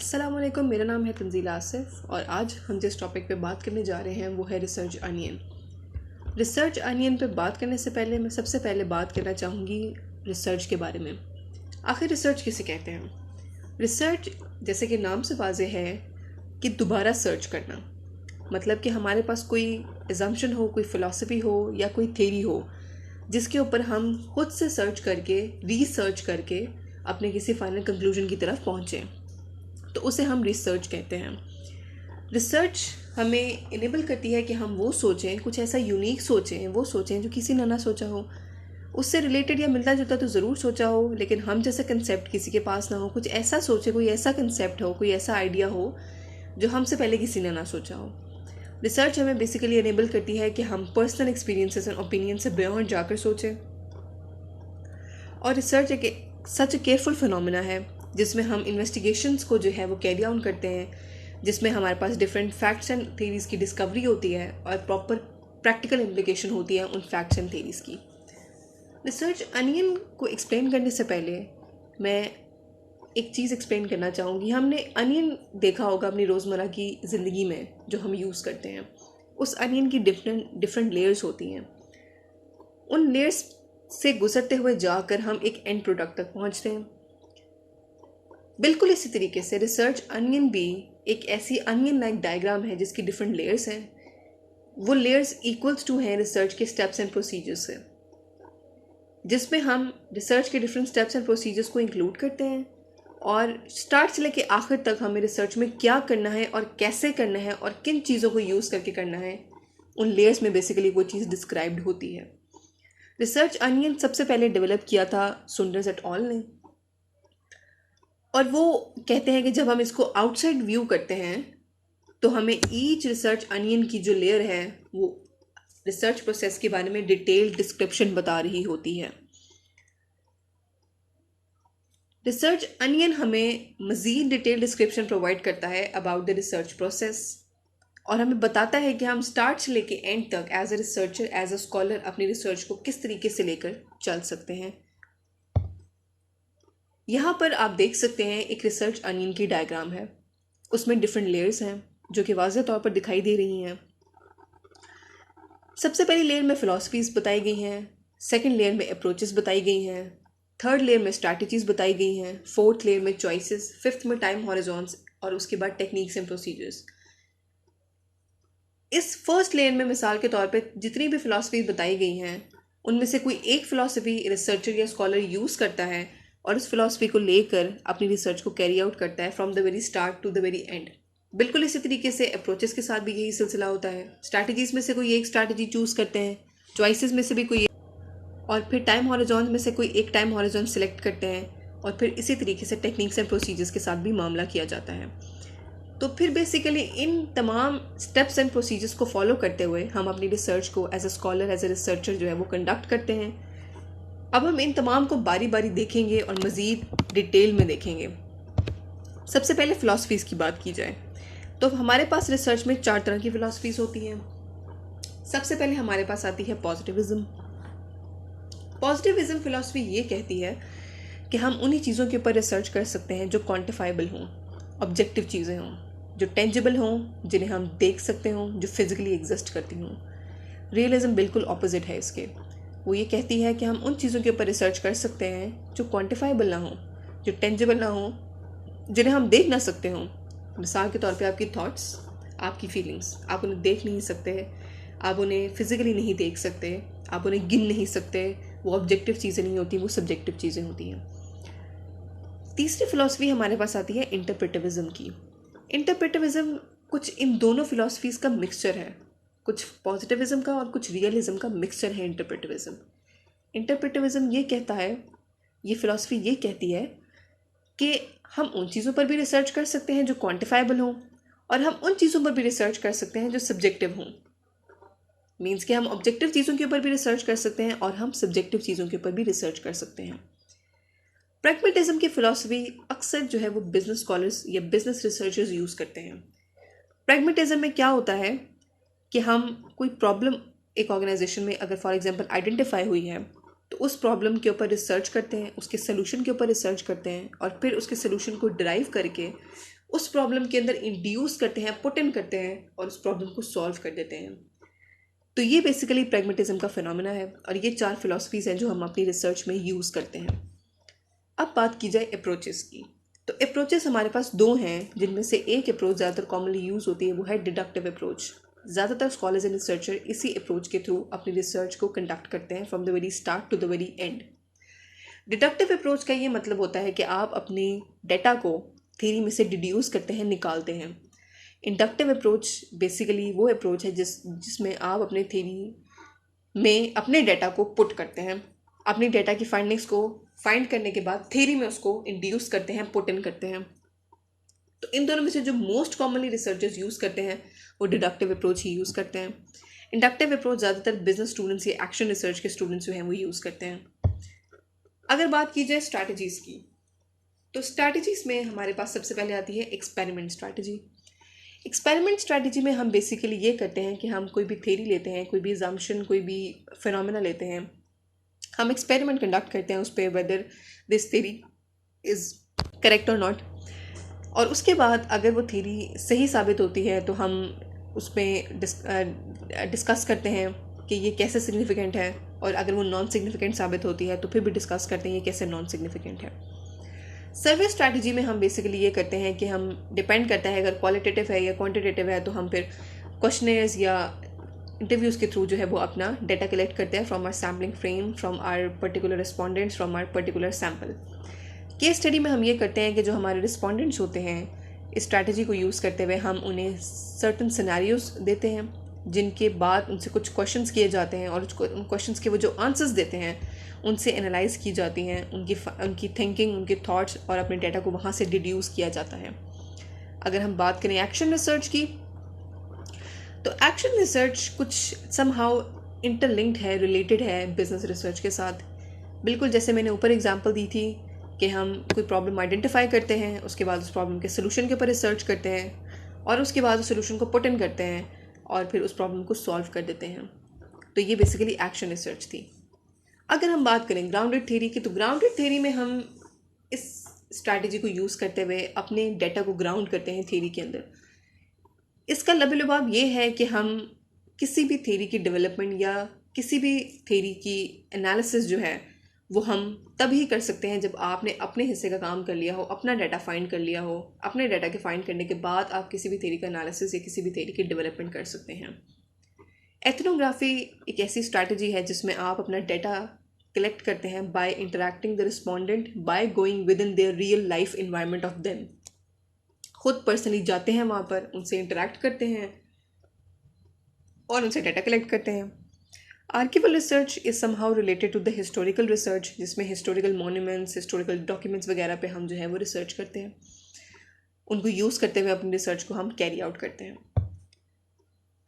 अस्सलामुअलैकुम, मेरा नाम है तंजीला आसिफ और आज हम जिस टॉपिक पे बात करने जा रहे हैं वो है रिसर्च अनियन। रिसर्च अनियन पे बात करने से पहले मैं सबसे पहले बात करना चाहूँगी रिसर्च के बारे में। आखिर रिसर्च किसे कहते हैं? रिसर्च जैसे कि नाम से वाज़ेह है कि दोबारा सर्च करना, मतलब कि हमारे पास कोई एजम्पशन हो, कोई फ़िलासफ़ी हो या कोई थ्योरी हो जिसके ऊपर हम खुद से सर्च करके, रीसर्च करके अपने किसी फाइनल कंक्लूजन की तरफ पहुँचें, तो उसे हम रिसर्च कहते हैं। रिसर्च हमें इनेबल करती है कि हम वो सोचें, कुछ ऐसा यूनिक सोचें, वो सोचें जो किसी ने ना सोचा हो, उससे रिलेटेड या मिलता जुलता तो ज़रूर सोचा हो लेकिन हम जैसा कंसेप्ट किसी के पास ना हो। कुछ ऐसा सोचे, कोई ऐसा कंसेप्ट हो, कोई ऐसा आइडिया हो जो हमसे पहले किसी ने ना सोचा हो। रिसर्च हमें बेसिकली इनेबल करती है कि हम पर्सनल एक्सपीरियंसेस एंड ओपिनियन से बियॉन्ड जाकर सोचें। और रिसर्च एक सच ए केयरफुल फिनोमिना है जिसमें हम इन्वेस्टिगेशंस को जो है वो कैरी आउट करते हैं, जिसमें हमारे पास डिफरेंट फैक्ट्स एंड थेरीज़ की डिस्कवरी होती है और प्रॉपर प्रैक्टिकल इम्प्लीकेशन होती है उन फैक्ट्स एंड थेरीज़ की। रिसर्च अनियन को एक्सप्लेन करने से पहले मैं एक चीज़ एक्सप्लेन करना चाहूँगी। हमने अनियन देखा होगा अपनी रोज़मर्रा की ज़िंदगी में जो हम यूज़ करते हैं। उस अनियन की डिफरेंट लेयर्स होती हैं। उन लेयर्स से गुजरते हुए जाकर हम एक एंड प्रोडक्ट तक पहुँचते हैं। बिल्कुल इसी तरीके से रिसर्च अनियन भी एक ऐसी अनियन लाइक डायग्राम है जिसकी डिफरेंट लेयर्स हैं। वो लेयर्स इक्वल्स टू हैं रिसर्च के स्टेप्स एंड प्रोसीजर्स से, जिसमें हम रिसर्च के डिफरेंट स्टेप्स एंड प्रोसीजर्स को इंक्लूड करते हैं और स्टार्ट से लेके आखिर तक हमें रिसर्च में क्या करना है और कैसे करना है और किन चीज़ों को यूज़ करके करना है, उन लेयर्स में बेसिकली वो चीज़ डिस्क्राइब्ड होती है। रिसर्च अनियन सबसे पहले डेवलप किया था सुंदर्स एट ऑल ने, और वो कहते हैं कि जब हम इसको आउटसाइड व्यू करते हैं तो हमें ईच रिसर्च अनियन की जो लेयर है वो रिसर्च प्रोसेस के बारे में डिटेल्ड डिस्क्रिप्शन बता रही होती है। रिसर्च अनियन हमें मज़ीद डिटेल डिस्क्रिप्शन प्रोवाइड करता है अबाउट द रिसर्च प्रोसेस और हमें बताता है कि हम स्टार्ट से लेके एंड तक as a researcher, as a scholar अपनी रिसर्च को किस तरीके से लेकर चल सकते हैं। यहाँ पर आप देख सकते हैं एक रिसर्च अनियन की डायग्राम है। उसमें डिफरेंट लेयर्स हैं जो कि वाज़ेह तौर पर दिखाई दे रही हैं। सबसे पहली लेयर में फ़िलासफ़ीज़ बताई गई हैं, सेकंड लेयर में अप्रोचेस बताई गई हैं, थर्ड लेयर में स्ट्रैटेजीज़ बताई गई हैं, फोर्थ लेयर में चॉइसेस, फिफ्थ में टाइम हॉरिजॉन्स और उसके बाद टेक्निक्स एंड प्रोसीजर्स। इस फर्स्ट लेयर में मिसाल के तौर पे जितनी भी फ़िलासफ़ीज़ बताई गई हैं उनमें से कोई एक फ़िलासफ़ी रिसर्चर या स्कॉलर यूज़ करता है और उस फ़िलासफ़ी को लेकर अपनी रिसर्च को कैरी आउट करता है from the very start to the very end. बिल्कुल इसी तरीके से अप्रोचेस के साथ भी यही सिलसिला होता है। स्ट्रैटेजीज़ में से कोई एक स्ट्रैटेजी चूज़ करते हैं, चॉइसेस में से भी कोई और फिर टाइम हॉरिजॉन में से कोई एक टाइम हॉरिजॉन सिलेक्ट करते हैं और फिर इसी तरीके से टेक्निक्स एंड प्रोसीजर्स के साथ भी मामला किया जाता है। तो फिर बेसिकली इन तमाम स्टेप्स एंड प्रोसीजर्स को फॉलो करते हुए हम अपनी रिसर्च को as a scholar, as a researcher जो है वो कंडक्ट करते हैं। अब हम इन तमाम को बारी बारी देखेंगे और मज़ीद डिटेल में देखेंगे। सबसे पहले फ़िलासफ़ीज़ की बात की जाए तो हमारे पास रिसर्च में 4 तरह की फ़िलासफ़ीज़ होती हैं। सबसे पहले हमारे पास आती है पॉजिटिविज़म। पॉजिटिविज़म फ़िलासफ़ी ये कहती है कि हम उन्हीं चीज़ों के ऊपर रिसर्च कर सकते हैं जो क्वांटिफाइबल हों, ऑब्जेक्टिव चीज़ें हों, जो टेंजिबल हों, जिन्हें हम देख सकते हों, जो फिज़िकली एग्जिस्ट करती हों। रियलिज़म बिल्कुल ऑपोजिट है इसके। वो ये कहती है कि हम उन चीज़ों के ऊपर रिसर्च कर सकते हैं जो क्वांटिफाइबल ना हों, जो टेंजिबल ना हों, जिन्हें हम देख ना सकते हों। मिसाल के तौर पे आपकी थॉट्स, आपकी फीलिंग्स, आप उन्हें देख नहीं सकते, आप उन्हें फिज़िकली नहीं देख सकते, आप उन्हें गिन नहीं सकते। वो ऑब्जेक्टिव चीज़ें नहीं होती, वो सब्जेक्टिव चीज़ें होती हैं। तीसरी फ़िलासफ़ी हमारे पास आती है इंटरप्रेटिविज़म की। इंटरप्रेटिविज़म कुछ इन दोनों फ़िलासफ़ीज़ का मिक्सचर है, कुछ पॉजिटिविज़म का और कुछ रियलिज़म का मिक्सचर है इंटरप्रेटिविज़म। इंटरप्रेटिविज़म ये कहता है, ये फ़िलासफ़ी ये कहती है कि हम उन चीज़ों पर भी रिसर्च कर सकते हैं जो क्वांटिफाइबल हों और हम उन चीज़ों पर भी रिसर्च कर सकते हैं जो सब्जेक्टिव हों। मीन्स कि हम ऑब्जेक्टिव चीज़ों के ऊपर भी रिसर्च कर सकते हैं और हम सब्जेक्टिव चीज़ों के ऊपर भी रिसर्च कर सकते हैं। प्रैग्मेटिज्म की फ़िलासफ़ी अक्सर जो है वो बिज़नेस स्कॉलर्स या बिज़नेस रिसर्चर्स यूज़ करते हैं। प्रैग्मेटिज्म में क्या होता है कि हम कोई प्रॉब्लम एक ऑर्गेनाइजेशन में अगर फॉर एग्जांपल आइडेंटिफाई हुई है तो उस प्रॉब्लम के ऊपर रिसर्च करते हैं, उसके सलूशन के ऊपर रिसर्च करते हैं और फिर उसके सलूशन को डिराइव करके उस प्रॉब्लम के अंदर इंड्यूस करते हैं, पुट इन करते हैं और उस प्रॉब्लम को सॉल्व कर देते हैं। तो ये बेसिकली प्रैग्मेटिज्म का फिनोमेना है और ये 4 फिलॉसफीज़ हैं जो हम अपनी रिसर्च में यूज़ करते हैं। अब बात की जाए अप्रोचेस की, तो अप्रोचेस हमारे पास 2 हैं, जिनमें से एक अप्रोच ज़्यादातर कॉमनली यूज़ होती है, वो है डिडक्टिव अप्रोच। ज़्यादातर स्कॉलर्स एंड रिसर्चर इसी अप्रोच के थ्रू अपनी रिसर्च को कंडक्ट करते हैं from the very start to the very end. Deductive approach का ये मतलब होता है कि आप अपने डेटा को थ्योरी में से डिड्यूस करते हैं, निकालते हैं। इंडक्टिव अप्रोच बेसिकली वो अप्रोच है जिसमें आप अपने थ्योरी में अपने डेटा को पुट करते हैं, अपनी डेटा की फाइंडिंग्स को फाइंड करने के बाद थ्योरी में उसको इंड्यूस करते हैं, पुट इन करते हैं। तो इन दोनों में से जो मोस्ट कॉमनली रिसर्चर्स यूज़ करते हैं वो डिडक्टिव अप्रोच ही यूज़ करते हैं। इंडक्टिव अप्रोच ज़्यादातर बिजनेस स्टूडेंट्स या एक्शन रिसर्च के स्टूडेंट्स जो हैं वो यूज़ करते हैं। अगर बात की जाए स्ट्रैटेजीज़ की, तो स्ट्रैटेजीज़ में हमारे पास सबसे पहले आती है एक्सपेरिमेंट स्ट्रैटेजी। एक्सपेरिमेंट स्ट्रैटेजी में हम बेसिकली ये करते हैं कि हम कोई भी थ्योरी लेते हैं, कोई भी अजम्पशन, कोई भी फिनोमेना लेते हैं, हम एक्सपेरिमेंट कंडक्ट करते हैं उस पर whether this theory is correct और नॉट। और उसके बाद अगर वो थ्योरी सही साबित होती है तो हम उस पर डिस्कस करते हैं कि ये कैसे सिग्निफिकेंट है, और अगर वो नॉन सिग्निफिकेंट साबित होती है तो फिर भी डिस्कस करते हैं ये कैसे नॉन सिग्निफिकेंट है। सर्वे स्ट्रैटेजी में हम बेसिकली ये करते हैं कि हम डिपेंड करता है अगर क्वालिटेटिव है या क्वांटिटेटिव है, तो हम फिर क्वेश्चनर्स या इंटरव्यूज़ के थ्रू जो है वो अपना डेटा कलेक्ट करते हैं from our sampling frame, from our particular respondents, from our particular sample. Case study में हम ये करते हैं कि जो हमारे रिस्पॉन्डेंट्स होते हैं, इस स्ट्रैटेजी को यूज़ करते हुए हम उन्हें सर्टन सिनेरियोज देते हैं, जिनके बाद उनसे कुछ क्वेश्चंस किए जाते हैं और उन क्वेश्चंस के वो जो आंसर्स देते हैं उनसे एनालाइज की जाती हैं उनकी थिंकिंग, उनके थॉट्स, और अपने डेटा को वहाँ से डिड्यूस किया जाता है। अगर हम बात करें एक्शन रिसर्च की, तो एक्शन रिसर्च कुछ समहाउ इंटरलिंक्ड है, रिलेटेड है बिजनेस रिसर्च के साथ। बिल्कुल जैसे मैंने ऊपर एग्जांपल दी थी कि हम कोई प्रॉब्लम आइडेंटिफाई करते हैं, उसके बाद उस प्रॉब्लम के सोल्यूशन के ऊपर रिसर्च करते हैं और उसके बाद उस सोल्यूशन को पुट इन करते हैं और फिर उस प्रॉब्लम को सॉल्व कर देते हैं। तो ये बेसिकली एक्शन रिसर्च थी। अगर हम बात करें ग्राउंडेड थ्योरी की, तो ग्राउंडेड थ्योरी में हम इस स्ट्रैटेजी को यूज़ करते हुए अपने डेटा को ग्राउंड करते हैं थ्योरी के अंदर। इसका लबे-लुबाब ये है कि हम किसी भी थ्योरी की डेवलपमेंट या किसी भी थ्योरी की एनालिसिस जो है वो हम तभी कर सकते हैं जब आपने अपने हिस्से का काम कर लिया हो, अपना डाटा फाइंड कर लिया हो। अपने डाटा के फाइंड करने के बाद आप किसी भी थ्योरी का एनालिसिस या किसी भी थ्योरी की डेवलपमेंट कर सकते हैं। एथनोग्राफी एक ऐसी स्ट्रैटेजी है जिसमें आप अपना डाटा कलेक्ट करते हैं by interacting the respondent, by going with in their real life environment of them. खुद पर्सनली जाते हैं वहाँ पर, उनसे इंटरैक्ट करते हैं और उनसे डाटा कलेक्ट करते हैं। Archival research is somehow related to the historical research, जिसमें हिस्टोरिकल मोन्यूमेंट्स, हिस्टोरिकल डॉक्यूमेंट्स वगैरह पे हम जो है वो रिसर्च करते हैं। उनको यूज़ करते हुए अपनी रिसर्च को हम कैरी आउट करते हैं।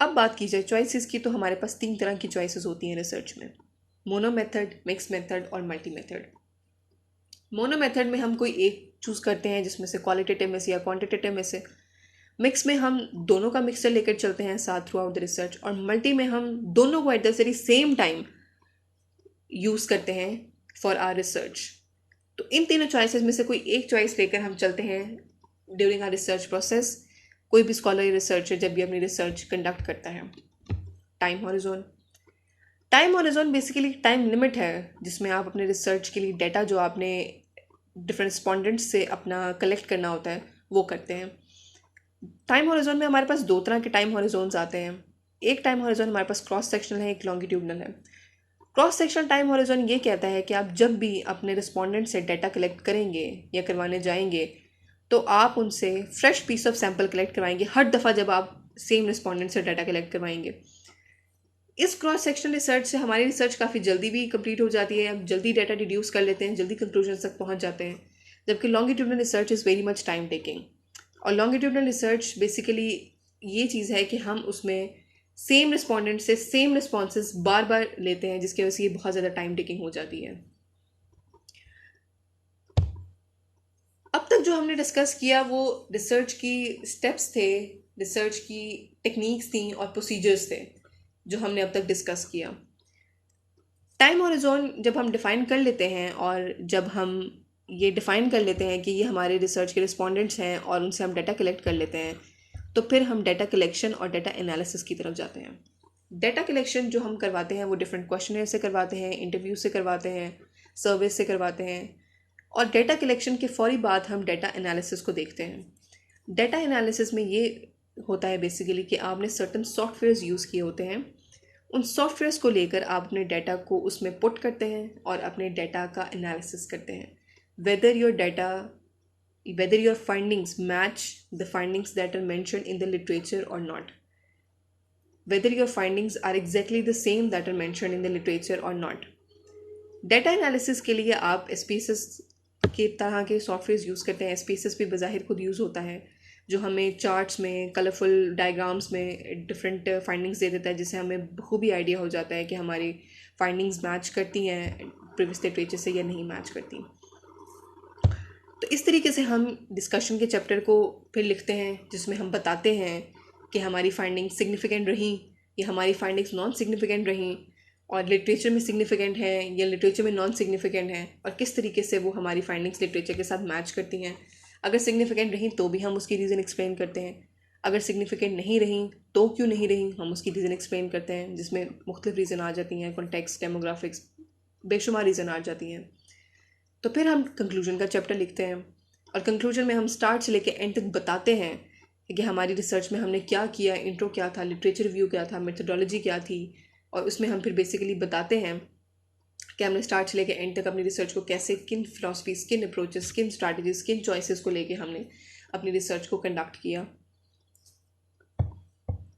अब बात की जाए चॉइसेस की, तो हमारे पास 3 तरह की चॉइसेस होती हैं रिसर्च में: मोनो मेथड, मिक्स मेथड और मल्टी मेथड। मोनो मेथड में हम कोई एक चूज़ करते हैं जिसमें से क्वालिटेटिव में से या क्वांटिटेटिव में से। मिक्स में हम दोनों का मिक्सचर लेकर चलते हैं साथ थ्रू आउट द रिसर्च, और मल्टी में हम दोनों को at the very same time use करते हैं फॉर आर रिसर्च। तो इन तीनों चॉइसेस में से कोई एक चॉइस लेकर हम चलते हैं ड्यूरिंग आर रिसर्च प्रोसेस। कोई भी स्कॉलरी रिसर्चर जब भी अपनी रिसर्च कंडक्ट करता है। Time horizon, time horizon basically time limit है जिसमें आप अपने रिसर्च के लिए डेटा जो आपने डिफरेंट रिस्पॉन्डेंट्स से अपना कलेक्ट करना होता है वो करते हैं। टाइम हॉरिजॉन में हमारे पास 2 तरह के टाइम हॉरिजॉन्स आते हैं। एक टाइम हॉरिजॉन हमारे पास क्रॉस सेक्शनल है, एक लॉन्गिट्यूडनल है। क्रॉस सेक्शनल टाइम हॉरिजॉन ये कहता है कि आप जब भी अपने रिस्पॉन्डेंट से डाटा कलेक्ट करेंगे या करवाने जाएंगे तो आप उनसे fresh piece of sample collect करवाएंगे हर दफ़ा जब आप सेम रिस्पॉन्डेंट से डाटा कलेक्ट करवाएंगे। इस क्रॉस सेक्शनल रिसर्च से हमारी रिसर्च काफ़ी जल्दी भी कंप्लीट हो जाती है, हम जल्दी डाटा डिड्यूस कर लेते हैं, जल्दी कंक्लूजन तक पहुंच जाते हैं। जबकि longitudinal research is very much time taking. और लॉन्गिट्यूडनल रिसर्च बेसिकली ये चीज़ है कि हम उसमें सेम रिस्पॉन्डेंट से सेम रिस्पॉन्सेज बार बार लेते हैं, जिसकी वजह से ये बहुत ज़्यादा टाइम टेकिंग हो जाती है। अब तक जो हमने डिस्कस किया वो रिसर्च की स्टेप्स थे, रिसर्च की टेक्निक्स थी और प्रोसीजर्स थे जो हमने अब तक डिस्कस किया। टाइम हॉरिजॉन जब हम डिफ़ाइन कर लेते हैं और जब हम ये डिफ़ाइन कर लेते हैं कि ये हमारे रिसर्च के रिस्पोंडेंट्स हैं और उनसे हम डाटा कलेक्ट कर लेते हैं, तो फिर हम डाटा कलेक्शन और डाटा एनालिसिस की तरफ जाते हैं। डाटा कलेक्शन जो हम करवाते हैं वो डिफरेंट क्वेश्चनर से करवाते हैं, इंटरव्यू से करवाते हैं, सर्वे से करवाते हैं, और डाटा कलेक्शन के फौरी बाद हम डाटा एनालिसिस को देखते हैं। डाटा एनालिसिस में ये होता है बेसिकली कि आपने सर्टन सॉफ्टवेयर्स यूज़ किए होते हैं, उन सॉफ्टवेयर्स को लेकर आप अपने डाटा को उसमें पुट करते हैं और अपने डाटा का एनालिसिस करते हैं, whether your data whether your findings match the findings that are mentioned in the literature or not, whether your findings are exactly the same that are mentioned in the literature or not. Data analysis के लिए आप SPSS के तरह के software use करते हैं। SPSS भी बज़ाहिर खुद यूज़ होता है, जो हमें चार्ट्स में, कलरफुल डायग्राम्स में डिफरेंट फाइंडिंग्स दे देता है, जिससे हमें बखूबी आइडिया हो जाता है कि हमारी फाइंडिंग्स मैच करती हैं प्रीवियस लिटरेचर से या नहीं मैच करती। तो इस तरीके से हम डिस्कशन के चैप्टर को फिर लिखते हैं, जिसमें हम बताते हैं कि हमारी फाइंडिंग्स सिग्निफिकेंट रहीं या हमारी फाइंडिंग्स नॉन सिग्निफिकेंट रहीं, और लिटरेचर में सिग्निफिकेंट हैं या लिटरेचर में नॉन सिग्निफिकेंट हैं, और किस तरीके से वो हमारी फाइंडिंग्स लिटरेचर के साथ मैच करती हैं। अगर सिग्निफिकेंट रहीं तो भी हम उसकी रीज़न एक्सप्लेन करते हैं, अगर सिग्निफिकेंट नहीं रहीं तो क्यों नहीं रहीं हम उसकी रीज़न एक्सप्लेन करते हैं, जिसमें मुख्तलिफ रीज़न आ जाती हैं, कॉन्टेक्स्ट, डेमोग्राफिक्स, बेशुमार रीज़न आ जाती हैं। तो फिर हम कंक्लूजन का चैप्टर लिखते हैं, और कंक्लूजन में हम स्टार्ट से लेकर एंड तक बताते हैं कि हमारी रिसर्च में हमने क्या किया, इंट्रो क्या था, लिटरेचर रिव्यू क्या था, मेथोडोलॉजी क्या थी, और उसमें हम फिर बेसिकली बताते हैं कि हमने स्टार्ट से लेकर एंड तक अपनी रिसर्च को कैसे, किन फिलॉसफीज़, किन अप्रोचेस, किन स्ट्रैटेजीज़, किन चॉइसेस को लेके हमने अपनी रिसर्च को कंडक्ट किया।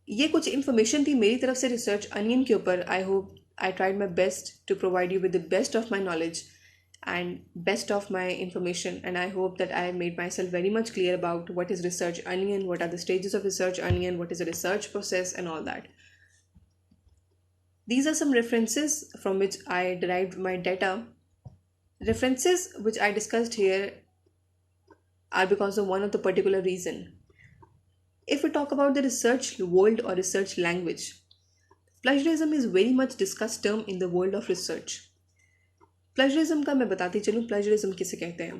ये कुछ इन्फॉर्मेशन थी मेरी तरफ से रिसर्च अनियन के ऊपर। I hope I tried my best to provide you with the best of my knowledge and best of my information, and I hope that I have made myself very much clear about what is research onion, what are the stages of research onion, what is a research process, and all that. These are some references from which I derived my data. References which I discussed here are because of one of the particular reason. If we talk about the research world or research language, plagiarism is very much discussed term in the world of research. Plagiarism का मैं बताती चलूँ, plagiarism किसे कहते हैं।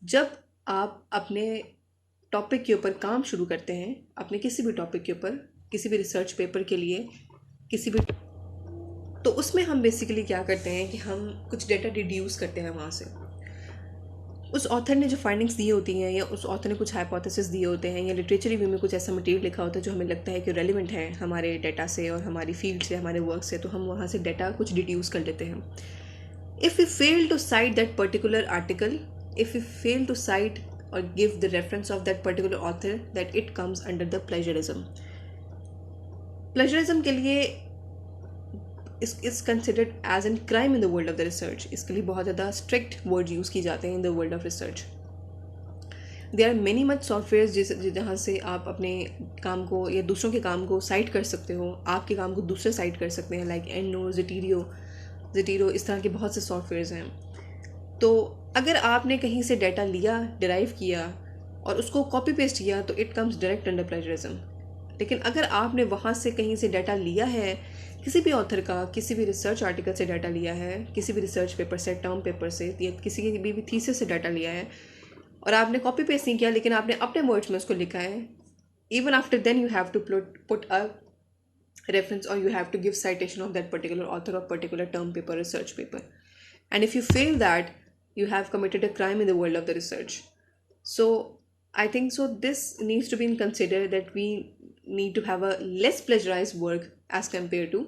जब आप अपने टॉपिक के ऊपर काम शुरू करते हैं, अपने किसी भी टॉपिक के ऊपर, किसी भी रिसर्च पेपर के लिए, किसी भी, तो उसमें हम बेसिकली क्या करते हैं कि हम कुछ डेटा डिड्यूस करते हैं वहाँ से। उस ऑथर ने जो फाइंडिंग्स दी होती हैं, या उस ऑथर ने कुछ हाइपोथेसिस दिए होते हैं, या लिटरेचर रिव्यू में कुछ ऐसा मटेरियल लिखा होता है जो हमें लगता है कि रेलिवेंट है हमारे डेटा से और हमारी फील्ड से, हमारे वर्क से, तो हम वहाँ से डेटा कुछ डिड्यूस कर लेते हैं। If we fail to cite that particular article, if we fail to cite or give the reference of that particular author, that it comes under the plagiarism. Plagiarism के लिए is considered as a crime in the world of the research. इसके लिए बहुत ज़्यादा strict words use की जाते हैं in the world of research. There are many much softwares जहाँ से आप अपने काम को या दूसरों के काम को साइट कर सकते हो, आपके काम को दूसरे साइट कर सकते हैं, लाइक EndNote, Zotero, इस तरह के बहुत से सॉफ्टवेयर्स हैं। तो अगर आपने कहीं से डाटा लिया, डिराइव किया और उसको कॉपी पेस्ट किया, तो it comes direct under plagiarism. लेकिन अगर आपने वहाँ से कहीं से डाटा लिया है, किसी भी ऑथर का, किसी भी रिसर्च आर्टिकल से डाटा लिया है, किसी भी रिसर्च पेपर से, टर्म पेपर से, या किसी भी थीसिस से डाटा लिया है, और आपने कॉपी पेस्ट नहीं किया लेकिन आपने अपने वर्ड्स में उसको लिखा है, even after then you have to put a reference, or you have to give citation of that particular author or particular term paper, research paper. And if you fail that, you have committed a crime in the world of the research. So I think so this needs to be considered, that we need to have a less plagiarized work as compared to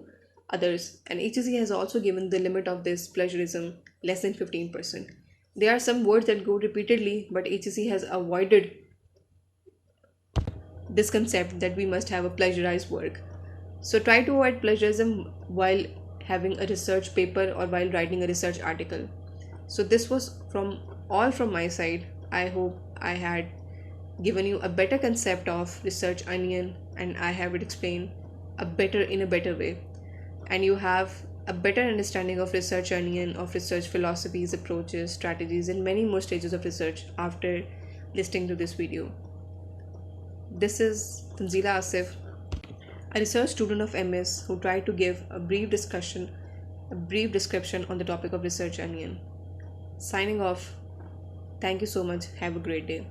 others. And HEC has also given the limit of this plagiarism less than 15%. There are some words that go repeatedly, but HEC has avoided this concept that we must have a plagiarized work. So try to avoid plagiarism while having a research paper or while writing a research article. So this was all from my side. I hope I had given you a better concept of research onion, and I have it explained in a better way, and you have a better understanding of research onion, of research philosophies, approaches, strategies, and many more stages of research after listening to this video. This is Tanzila Asif, a research student of MS, who tried to give a brief description on the topic of research onion. Signing off. Thank you so much, have a great day.